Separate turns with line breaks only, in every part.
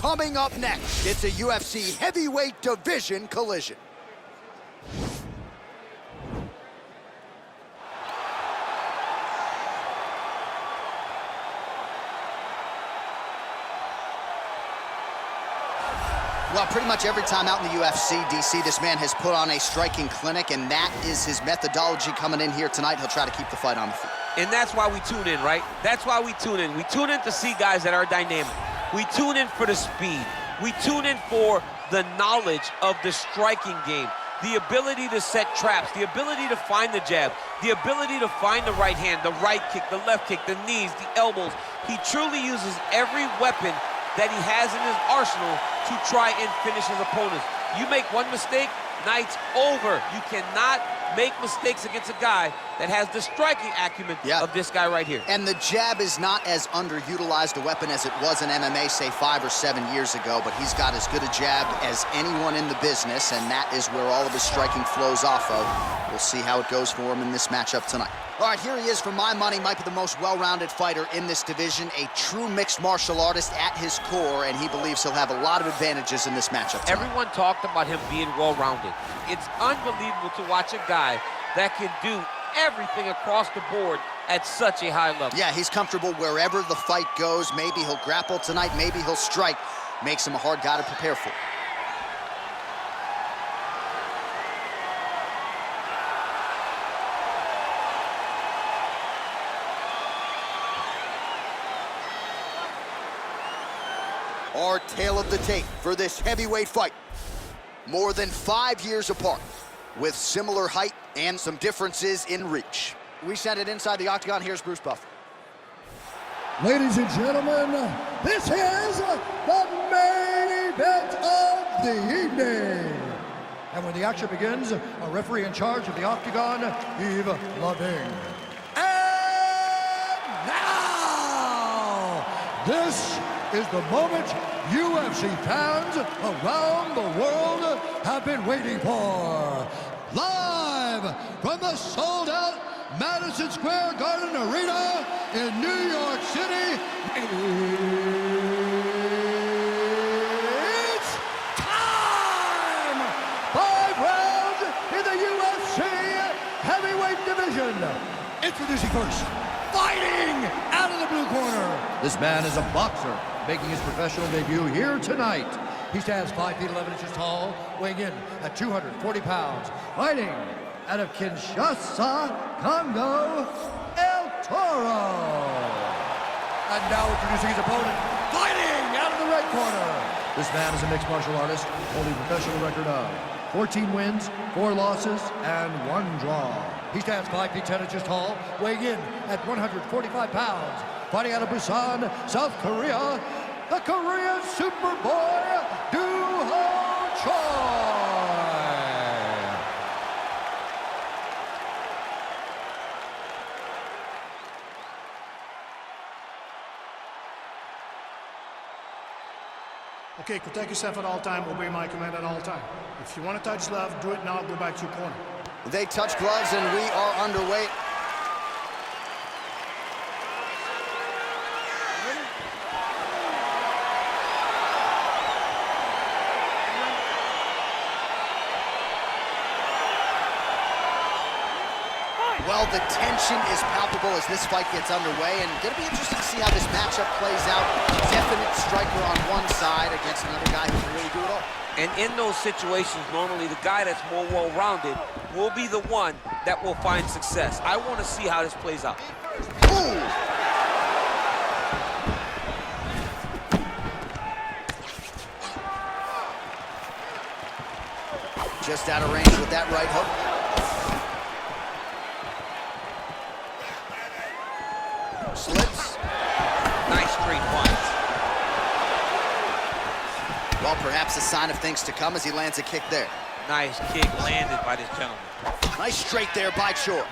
Coming up next, it's a UFC heavyweight division collision. Well, pretty much every time out in the UFC, DC, this man has put on a striking clinic, and that is his methodology coming in here tonight. He'll try to keep the fight on the feet.
And that's why we tune in, right? That's why we tune in. We tune in to see guys that are dynamic. We tune in for the speed. We tune in for the knowledge of the striking game, the ability to set traps, the ability to find the jab, the ability to find the right hand, the right kick, the left kick, the knees, the elbows. He truly uses every weapon that he has in his arsenal to try and finish his opponents. You make one mistake, night's over. You cannot make mistakes against a guy that has the striking acumen of this guy right here.
And the jab is not as underutilized a weapon as it was in MMA, say 5 or 7 years ago, but he's got as good a jab as anyone in the business, and that is where all of his striking flows off of. We'll see how it goes for him in this matchup tonight. All right, here he is. For my money, might be the most well-rounded fighter in this division, a true mixed martial artist at his core, and he believes he'll have a lot of advantages in this matchup tonight.
Everyone talked about him being well-rounded. It's unbelievable to watch a guy that can do everything across the board at such a high level.
Yeah, he's comfortable wherever the fight goes. Maybe he'll grapple tonight, maybe he'll strike. Makes him a hard guy to prepare for. Our tale of the tape for this heavyweight fight. More than 5 years apart, with similar height and some differences in reach. We send it inside the octagon. Here's Bruce Buffer.
Ladies and gentlemen, this is the main event of the evening. And when the action begins, a referee in charge of the octagon, Yves Lavigne. And now, this is the moment UFC fans around the world have been waiting for. Live from the sold-out Madison Square Garden Arena in New York City, it's time! 5 rounds in the UFC heavyweight division. Introducing first, fighting out of the blue corner. This man is a boxer, making his professional debut here tonight. He stands 5 feet 11 inches tall, weighing in at 240 pounds, fighting out of Kinshasa, Congo, El Toro. And now introducing his opponent, fighting out of the right corner. This man is a mixed martial artist, holding a professional record of 14 wins, 4 losses, and 1 draw. He stands 5 feet 10 inches tall, weighing in at 145 pounds, fighting out of Busan, South Korea, the Korean Superboy, Choi.
Okay, protect yourself at all time, obey my command at all time. If you want to touch love, do it now, go back to your corner.
They touch gloves and we are underway. Well, the tension is palpable as this fight gets underway, and going to be interesting to see how this matchup plays out. Definite striker on one side against another guy who can really do it all.
And in those situations, normally the guy that's more well-rounded will be the one that will find success. I want to see how this plays out.
Ooh! Just out of range with that right hook. Slips.
Nice straight punch.
Well, perhaps a sign of things to come as he lands a kick there.
Nice kick landed by this gentleman.
Nice straight there by Choi.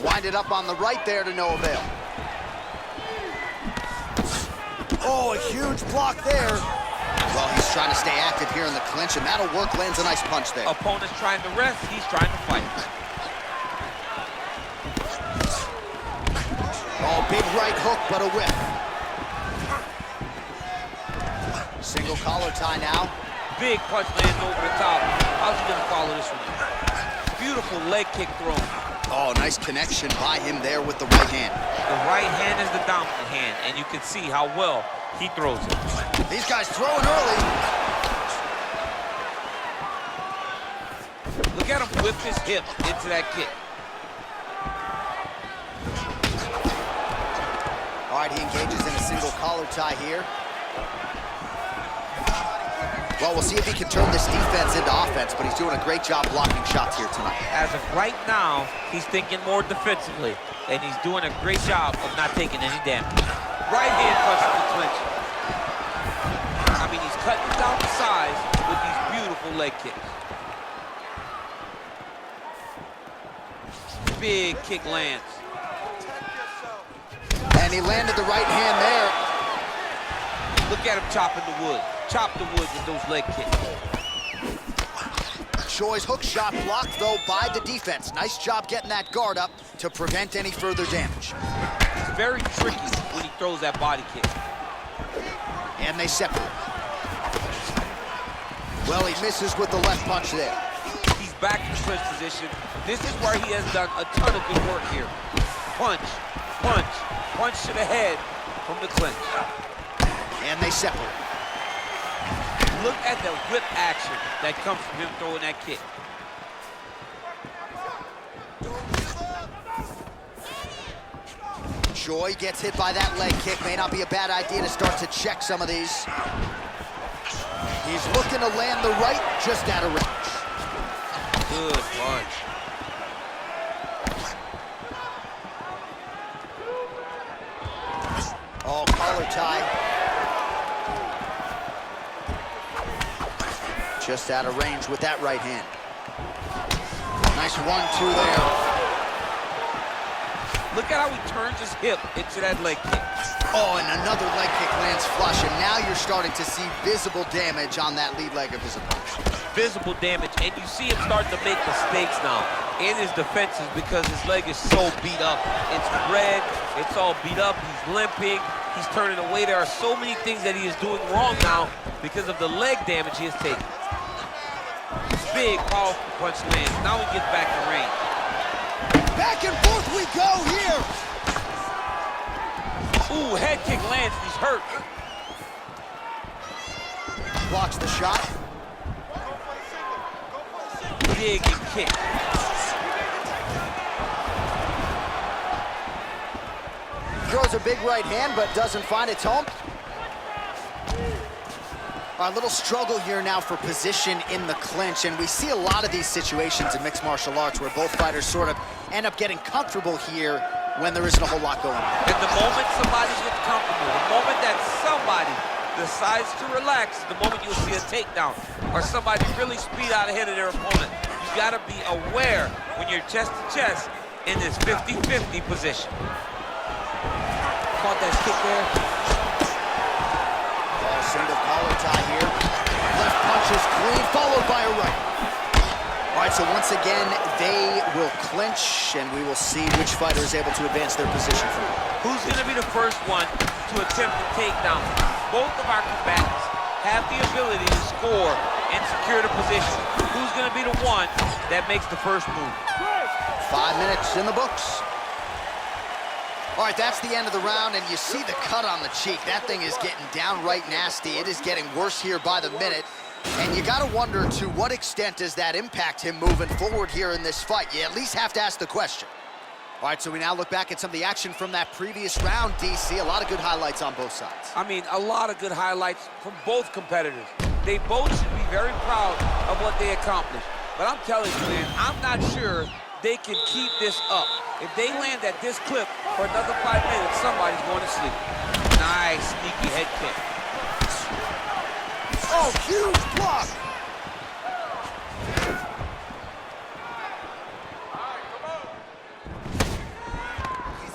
Winded up on the right there to no avail. Oh, a huge block there. Well, he's trying to stay active here in the clinch, and that'll work. Lands a nice punch there.
Opponent's trying to rest, he's trying to fight.
Oh, big right hook, but a whiff. Single collar tie now.
Big punch lands over the top. How's he gonna follow this one? Beautiful leg kick thrown.
Oh, nice connection by him there with the right hand.
The right hand is the dominant hand, and you can see how well he throws it.
These guys throwing early.
Look at him whip his hip into that kick.
All right, he engages in a single collar tie here. Well, we'll see if he can turn this defense into offense, but he's doing a great job blocking shots here tonight.
As of right now, he's thinking more defensively, and he's doing a great job of not taking any damage. Right hand punch to the clinch. I mean, he's cutting down the size with these beautiful leg kicks. Big kick lands.
And he landed the right hand there.
Look at him chopping the wood. Chop the wood with those leg kicks.
Choi's hook shot blocked, though, by the defense. Nice job getting that guard up to prevent any further damage.
It's very tricky when he throws that body kick.
And they separate. Well, he misses with the left punch there.
He's back in the clinch position. This is where he has done a ton of good work here. Punch, punch, punch to the head from the clinch.
And they separate.
Look at the whip action that comes from him throwing that kick.
Choi gets hit by that leg kick. May not be a bad idea to start to check some of these. He's looking to land the right, just out of range.
Good punch.
Oh, collar tie. Just out of range with that right hand. Nice 1-2 there.
Look at how he turns his hip into that leg kick.
Oh, and another leg kick lands flush, and now you're starting to see visible damage on that lead leg of his opponent.
Visible damage, and you see him starting to make mistakes now in his defenses because his leg is so beat up. It's red, it's all beat up, he's limping, he's turning away. There are so many things that he is doing wrong now because of the leg damage he has taken. Big, powerful punch lands. Now he gets back in range.
Back and forth we go here.
Ooh, head kick lands, he's hurt.
Blocks the shot.
Big kick.
Throws a big right hand, but doesn't find its home. A little struggle here now for position in the clinch, and we see a lot of these situations in mixed martial arts where both fighters sort of end up getting comfortable here when there isn't a whole lot going on.
And the moment somebody gets comfortable, the moment that somebody decides to relax, the moment you'll see a takedown or somebody really speed out ahead of their opponent. You gotta be aware when you're chest to chest in this 50-50 position. Caught that kick there.
Single collar tie here. Left punch is clean, followed by a right. All right, so once again, they will clinch, and we will see which fighter is able to advance their position from here.
Who's gonna be the first one to attempt the takedown? Both of our combatants have the ability to score and secure the position. Who's gonna be the one that makes the first move?
5 minutes in the books. All right, that's the end of the round, and you see the cut on the cheek. That thing is getting downright nasty. It is getting worse here by the minute. And you gotta wonder, to what extent does that impact him moving forward here in this fight? You at least have to ask the question. All right, so we now look back at some of the action from that previous round, DC. A lot of good highlights on both sides.
I mean, a lot of good highlights from both competitors. They both should be very proud of what they accomplished. But I'm telling you, man, I'm not sure they can keep this up. If they land at this clip for another 5 minutes, somebody's going to sleep. Nice, sneaky head kick.
Oh, huge block!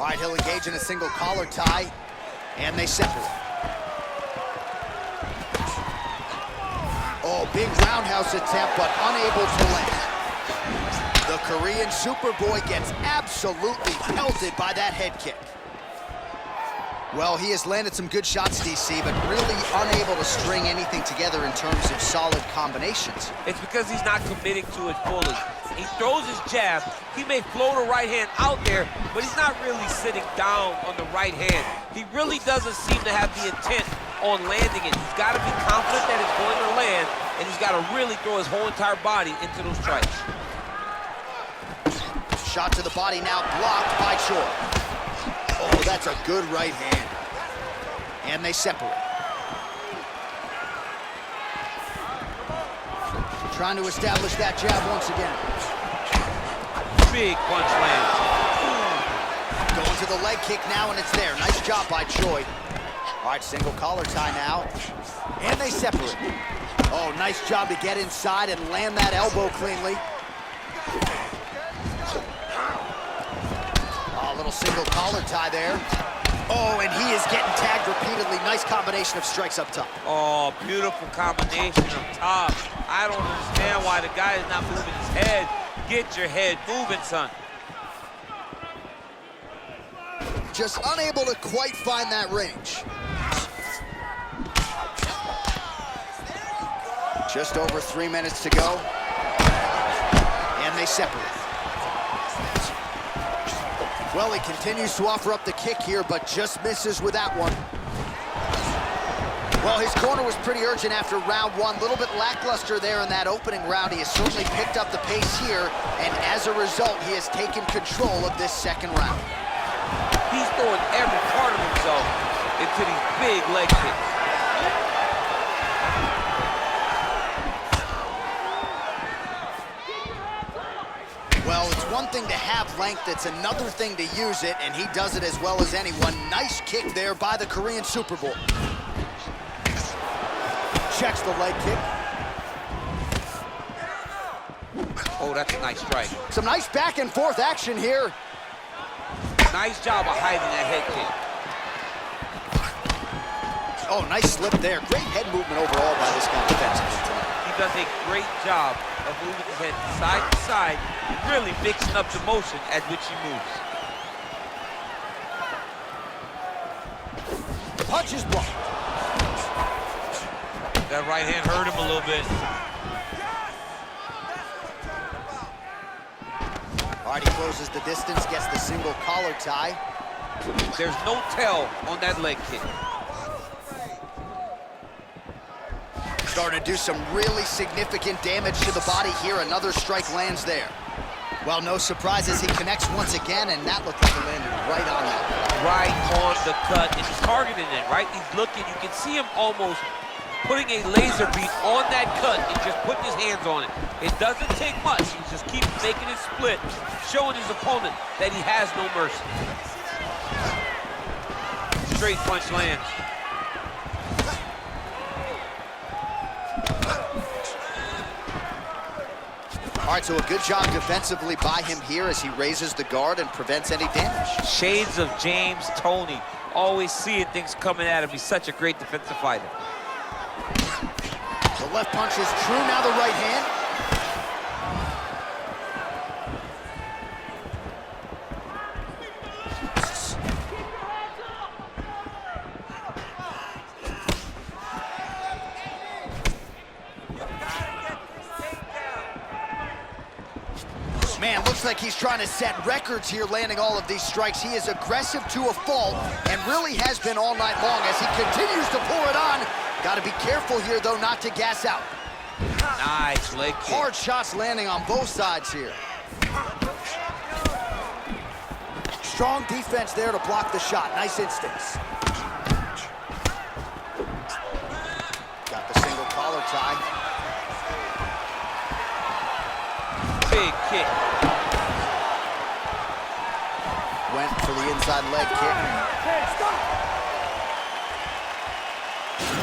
All right, he'll engage in a single collar tie, and they separate. Oh, big roundhouse attempt, but unable to land. The Korean Superboy gets absolutely pelted by that head kick. Well, he has landed some good shots, DC, but really unable to string anything together in terms of solid combinations.
It's because he's not committing to it fully. He throws his jab. He may float a right hand out there, but he's not really sitting down on the right hand. He really doesn't seem to have the intent on landing it. He's got to be confident that it's going to land, and he's got to really throw his whole entire body into those strikes.
Shot to the body now, blocked by Choi. Oh, that's a good right hand. And they separate. Trying to establish that jab once again.
Big punch lands.
Going to the leg kick now, and it's there. Nice job by Choi. All right, single collar tie now. And they separate. Oh, nice job to get inside and land that elbow cleanly. Oh, a little single collar tie there. Oh, and he is getting tagged repeatedly. Nice combination of strikes up top.
Oh, beautiful combination up top. I don't understand why the guy is not moving his head. Get your head moving, son.
Just unable to quite find that range. Just over 3 minutes to go. And they separate. Well, he continues to offer up the kick here, but just misses with that one. Well, his corner was pretty urgent after round one. A little bit lackluster there in that opening round. He has certainly picked up the pace here, and as a result, he has taken control of this second round.
He's throwing every part of himself into these big leg kicks.
Well, it's one thing to have length, it's another thing to use it, and he does it as well as anyone. Nice kick there by the Korean Super Bowl. Checks the leg kick.
Oh, that's a nice strike.
Some nice back and forth action here.
Nice job of hiding that head kick.
Oh, nice slip there. Great head movement overall by this guy defensively tonight.
He does a great job of moving his head side to side, really mixing up the motion at which he moves.
Punch is blocked.
That right hand hurt him a little bit.
All right, he closes the distance, gets the single collar tie.
There's no tell on that leg kick.
Starting to do some really significant damage to the body here. Another strike lands there. Well, no surprises. He connects once again, and that looked like it landed right on that.
Right on the cut, and he's targeting it, right? He's looking, you can see him almost putting a laser beam on that cut and just putting his hands on it. It doesn't take much. He just keeps making it split, showing his opponent that he has no mercy. Straight punch lands.
All right, so a good job defensively by him here as he raises the guard and prevents any damage.
Shades of James Toney. Always seeing things coming at him. He's such a great defensive fighter.
The left punch is true, now the right hand. Man, looks like he's trying to set records here, landing all of these strikes. He is aggressive to a fault and really has been all night long as he continues to pour it on. Got to be careful here, though, not to gas out.
Nice leg kick.
Hard shots landing on both sides here. Strong defense there to block the shot. Nice instincts. Got the single collar tie.
Big kick.
Went for the inside leg kick.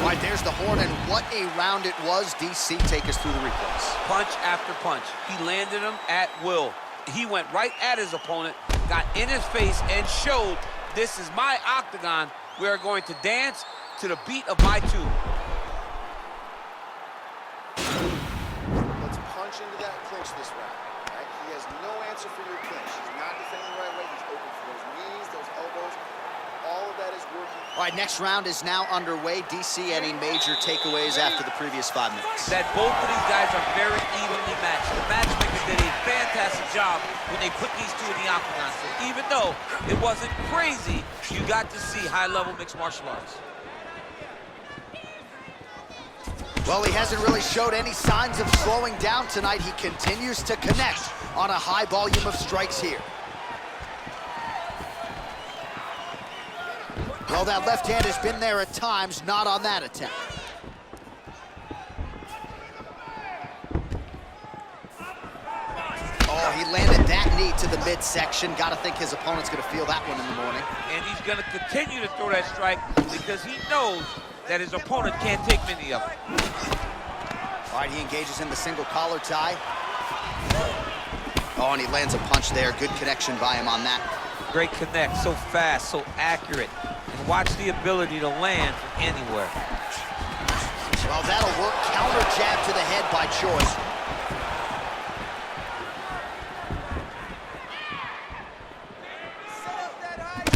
All right, there's the horn, and what a round it was. DC, take us through the replays.
Punch after punch. He landed him at will. He went right at his opponent, got in his face, and showed this is my octagon. We are going to dance to the beat of my tune.
Let's punch into that clinch this round. Right? He has no answer for your clinch. He's not defending the right way. He's open for those knees, those elbows, all of that is working.
All right, next round is now underway. DC, any major takeaways after the previous 5 minutes?
That both of these guys are very evenly matched. The matchmakers did a fantastic job when they put these two in the octagon. So even though it wasn't crazy, you got to see high-level mixed martial arts.
Well, he hasn't really showed any signs of slowing down tonight. He continues to connect on a high volume of strikes here. Well, that left hand has been there at times, not on that attempt. Oh, he landed that knee to the midsection. Got to think his opponent's going to feel that one in the morning.
And he's going to continue to throw that strike because he knows that his opponent can't take many of them.
All right, he engages in the single collar tie. Oh, and he lands a punch there. Good connection by him on that.
Great connect, so fast, so accurate. And watch the ability to land from anywhere.
Well, that'll work. Counter jab to the head by Choi.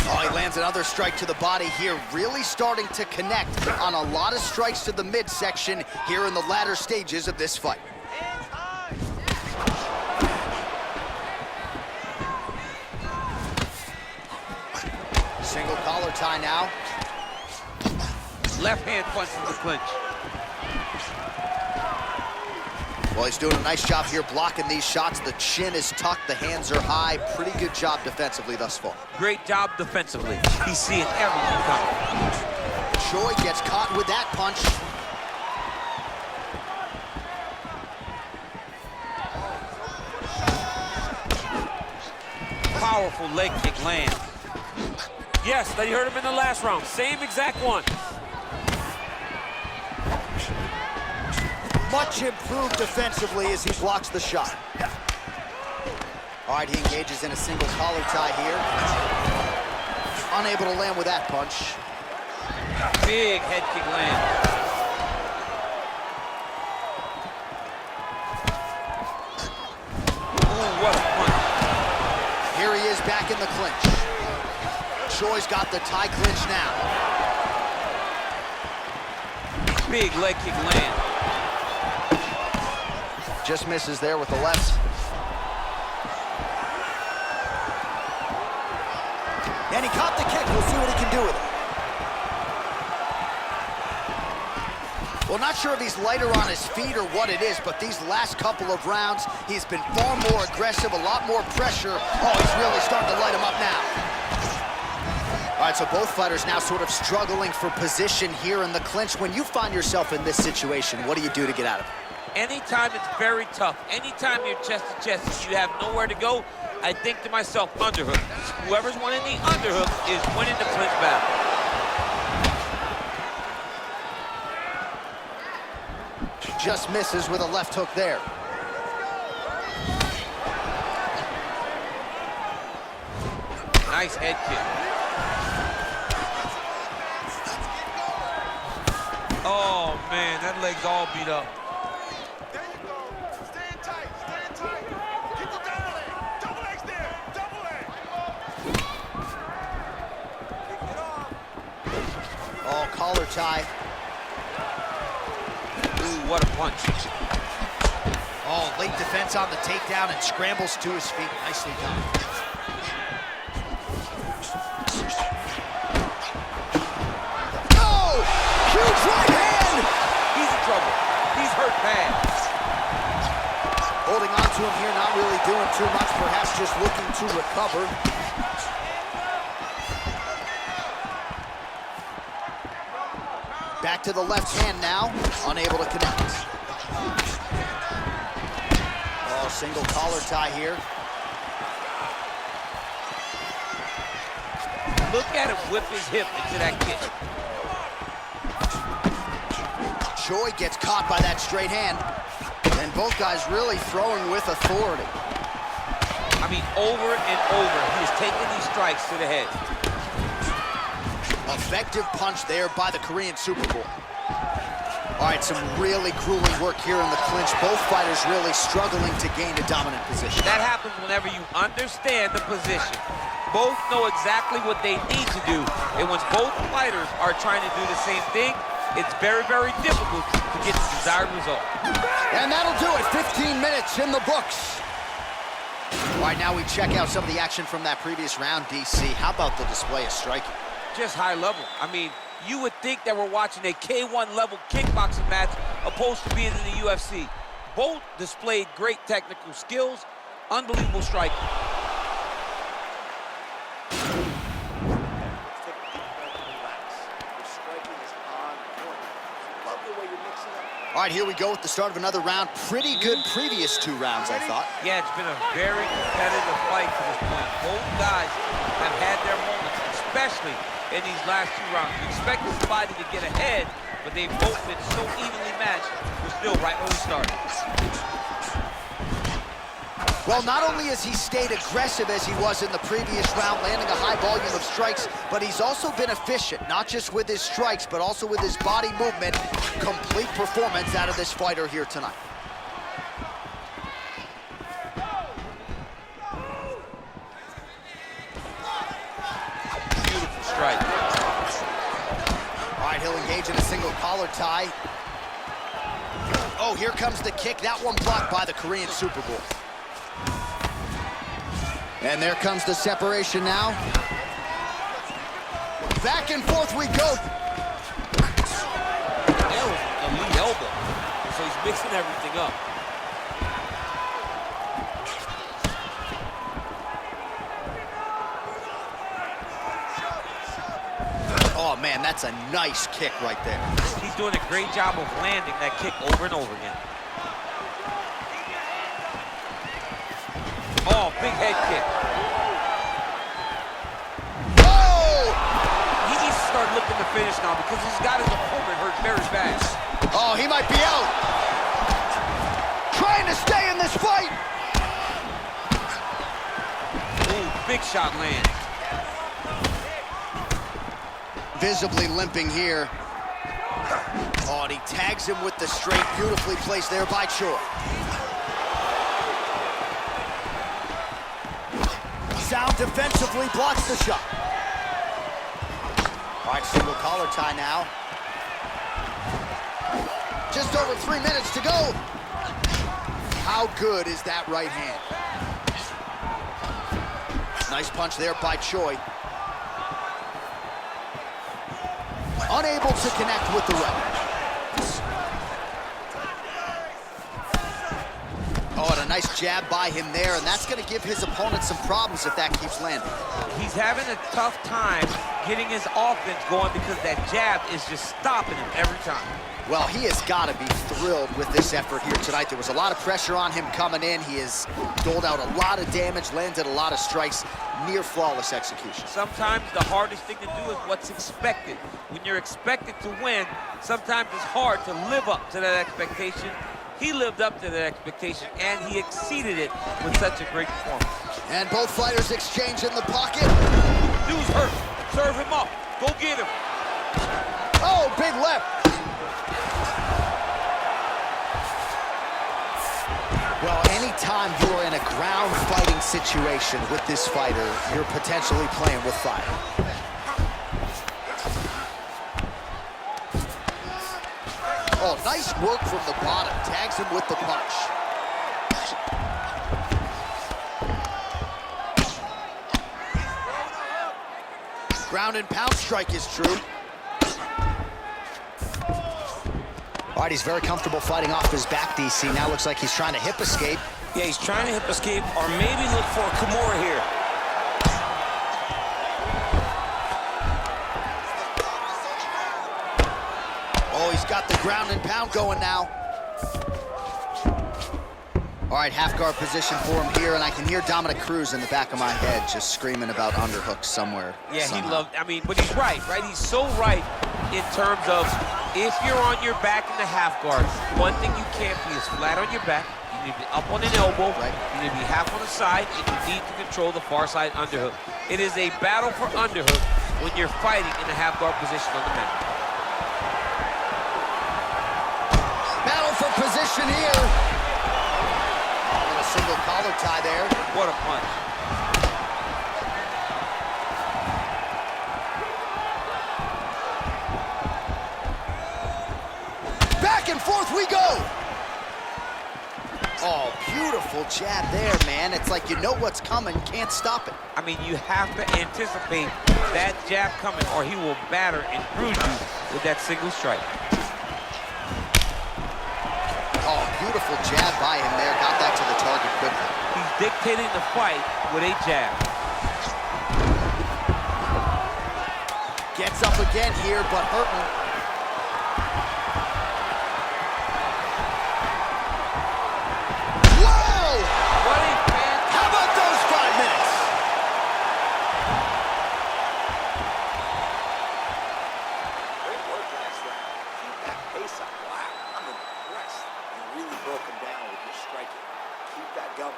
Oh, he lands another strike to the body here. Really starting to connect on a lot of strikes to the midsection here in the latter stages of this fight. Single collar tie now.
Left hand punch in the clinch.
Well, he's doing a nice job here blocking these shots. The chin is tucked, the hands are high. Pretty good job defensively thus far.
Great job defensively. He's seeing everything coming.
Choi gets caught with that punch.
Powerful leg kick lands. Yes, they heard him in the last round. Same exact one.
Much improved defensively as he blocks the shot. All right, he engages in a single collar tie here. Unable to land with that punch.
Big head kick land. Ooh, what a punch.
Here he is back in the clinch. Choi's got the tie clinch now.
Big leg kick land.
Just misses there with the left. And he caught the kick. We'll see what he can do with it. Well, not sure if he's lighter on his feet or what it is, but these last couple of rounds, he's been far more aggressive, a lot more pressure. Oh, he's really starting to light him up now. All right, so both fighters now sort of struggling for position here in the clinch. When you find yourself in this situation, what do you do to get out of it?
Anytime it's very tough, anytime you're chest to chest, you have nowhere to go, I think to myself, underhook. Whoever's winning the underhook is winning the clinch battle.
Just misses with a left hook there.
Nice head kick. Oh, man, that leg's all beat up.
Oh, collar tie.
Ooh, what a punch.
Oh, late defense on the takedown and scrambles to his feet. Nicely done. Oh, huge right hand.
He's in trouble. He's hurt bad.
Holding on to him here, not really doing too much, perhaps just looking to recover. Back to the left hand now, unable to connect. Oh, single collar tie here.
Look at him whip his hip into that kick.
Choi gets caught by that straight hand. And both guys really throwing with authority.
I mean, over and over, he is taking these strikes to the head.
Effective punch there by the Korean Superboy. All right, some really grueling work here in the clinch. Both fighters really struggling to gain a dominant position.
That happens whenever you understand the position. both know exactly what they need to do. And when both fighters are trying to do the same thing, it's very, very difficult to get the desired result.
And that'll do it. 15 minutes in the books. All right, now we check out some of the action from that previous round, DC. How about the display of striking?
Just high level. I mean, you would think that we're watching a K1 level kickboxing match opposed to being in the UFC. Both displayed great technical skills, unbelievable striking.
All right, here we go with the start of another round. Pretty good previous two rounds, I thought.
Yeah, it's been a very competitive fight to this point. Both guys have had their moments, especially in these last two rounds. You expect somebody to get ahead, but they've both been so evenly matched. We're still right where we started.
Well, not only has he stayed aggressive as he was in the previous round, landing a high volume of strikes, but he's also been efficient, not just with his strikes, but also with his body movement. Complete performance out of this fighter here tonight.
Beautiful strike.
All right, he'll engage in a single collar tie. Oh, here comes the kick. That one blocked by the Korean Super Bowl. And there comes the separation now. Back and forth we go.
That was a lead elbow. So he's mixing everything up.
Oh, man, that's a nice kick right there.
He's doing a great job of landing that kick over and over again. Oh, big head kick.
Oh!
He needs to start looking to finish now because he's got his opponent hurt very bad.
Oh, he might be out. Trying to stay in this fight.
Ooh, big shot land.
Visibly limping here. Oh, and he tags him with the straight. Beautifully placed there by Choi. Sound defensively blocks the shot. All right, single collar tie now. Just over 3 minutes to go. How good is that right hand? Nice punch there by Choi. Unable to connect with the right. Oh, and a nice jab by him there, and that's going to give his opponent some problems if that keeps landing.
He's having a tough time getting his offense going because that jab is just stopping him every time.
Well, he has got to be thrilled with this effort here tonight. There was a lot of pressure on him coming in. He has doled out a lot of damage, landed a lot of strikes, near flawless execution.
Sometimes the hardest thing to do is what's expected. When you're expected to win, sometimes it's hard to live up to that expectation. He lived up to that expectation, and he exceeded it with such a great performance.
And both fighters exchange in the pocket.
Dude's hurt. Serve him up. Go get him.
Oh, big left. Well, anytime you're in a ground fighting situation with this fighter, you're potentially playing with fire. Oh, nice work from the bottom. Tags him with the punch. Ground and pound strike is true. All right, he's very comfortable fighting off his back, DC. Now looks like he's trying to hip escape.
Yeah, he's trying to hip escape or maybe look for a Kimura here.
Oh, he's got the ground and pound going now. All right, half guard position for him here, and I can hear Dominic Cruz in the back of my head just screaming about underhooks somewhere.
Yeah,
somehow.
he loved, I mean, but he's right? He's so right in terms of if you're on your back in the half guard, one thing you can't be is flat on your back. You need to be up on an elbow.
Right.
You need to be half on the side, and you need to control the far side underhook. It is a battle for underhook when you're fighting in the half guard position on the mat.
Battle for position here. And a single collar tie there.
What a punch.
back and forth we go. Oh, beautiful jab there, man. It's like you know what's coming, can't stop it.
I mean, you have to anticipate that jab coming or he will batter and bruise you with that single strike.
Oh, beautiful jab by him there. Got that to the target quickly.
He's dictating the fight with a jab.
Gets up again here, but hurting. Whoa!
What a fan.
How about those 5 minutes?
Great work in this round. Keep that pace up. Wow, I'm impressed. You really broke him down with your striking. Keep that going.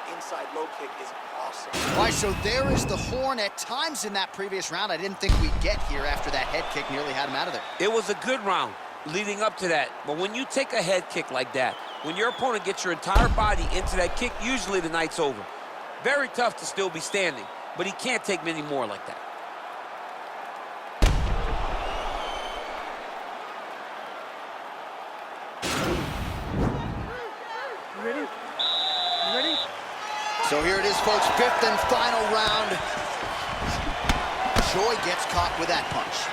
The inside low kick is awesome.
All right, so there is the horn. At times in that previous round, I didn't think we'd get here after that head kick nearly had him out of there.
It was a good round leading up to that. But when you take a head kick like that, when your opponent gets your entire body into that kick, usually the night's over. Very tough to still be standing, but he can't take many more like that.
So here it is, folks, 5th and final round. Choi gets caught with that punch.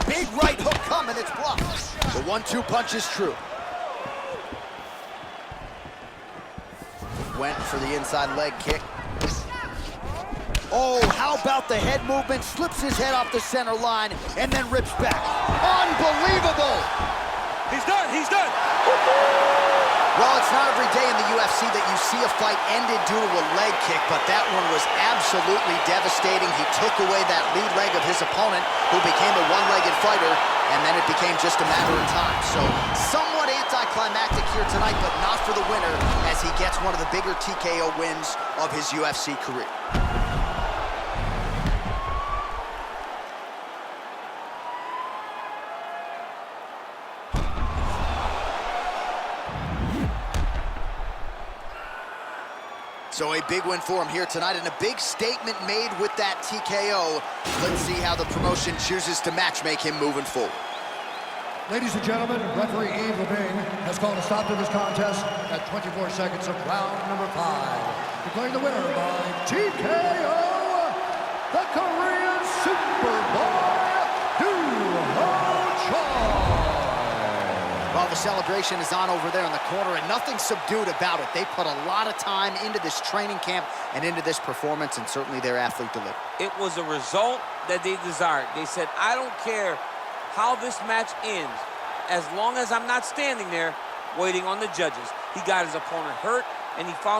Big right hook coming, it's blocked. The 1-2 punch is true. Went for the inside leg kick. Oh, how about the head movement? Slips his head off the center line and then rips back. Unbelievable!
He's done, he's done!
Well, it's not every day in the UFC that you see a fight ended due to a leg kick, but that one was absolutely devastating. He took away that lead leg of his opponent, who became a one-legged fighter, and then it became just a matter of time. So, somewhat anticlimactic here tonight, but not for the winner, as he gets one of the bigger TKO wins of his UFC career. So a big win for him here tonight, and a big statement made with that TKO. Let's see how the promotion chooses to matchmake him moving forward.
Ladies and gentlemen, referee Yves Levine has called a stop to this contest at 24 seconds of round number 5. Declaring the winner by TKO, the Korean Superboy, Choi.
Well, the celebration is on over there in the corner, and nothing subdued about it. They put a lot of time into this training camp and into this performance, and certainly their athlete delivered.
It was a result that they desired. They said, I don't care how this match ends, as long as I'm not standing there waiting on the judges. He got his opponent hurt, and he found